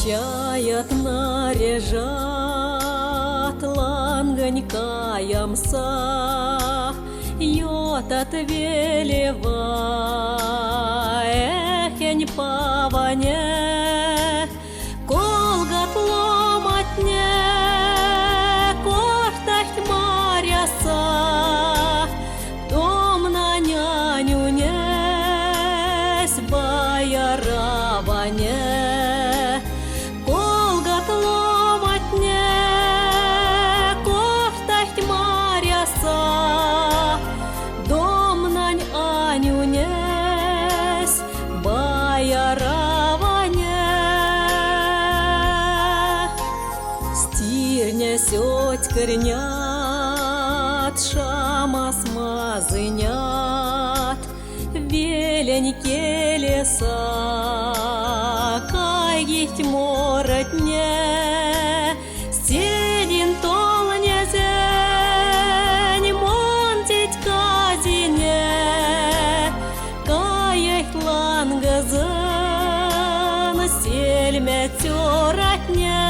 Чаят нарежат лангонька ямса, йотат велева, эхень паване, колгат ломатне, кортать маряса, дом на няню несь баяраване. Домнань Аню несь баяраване. Стир несет корнят, шама смазынят, веленьке леса, кайгить моротне, седин толне зень, монтить казине, каять лангазын, сельме тёратне.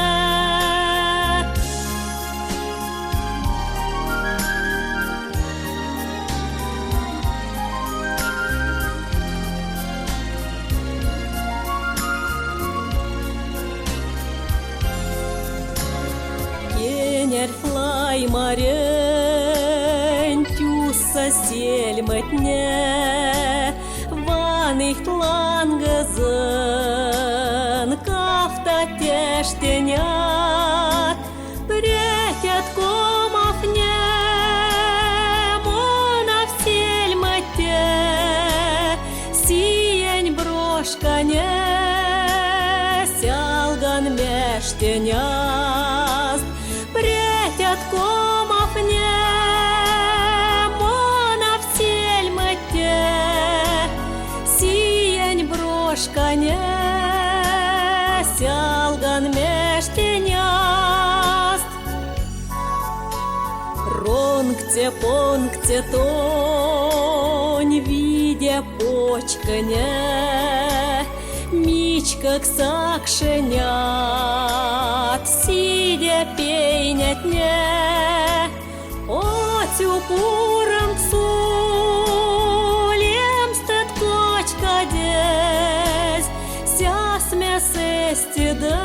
Кенер флай марен, тюса сельматне, ваных лангазын, кафта тештенят, бретят комафне, мона в сельмате, сиень брошкане, сялган мештенят. Претят комафне, мона в сельмате, сиень брошкане, сялган мештеняст. Ронгте понгте тонь, видя почкане, мичкак сакшенят, сидя пейнятне, отю пурам лемстет кочка десь, сясме сестидат,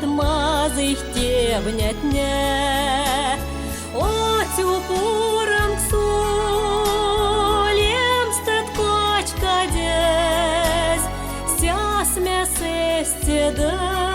мазых тебнятне, отю пурам лемстет кочка десь, сясме сестидат.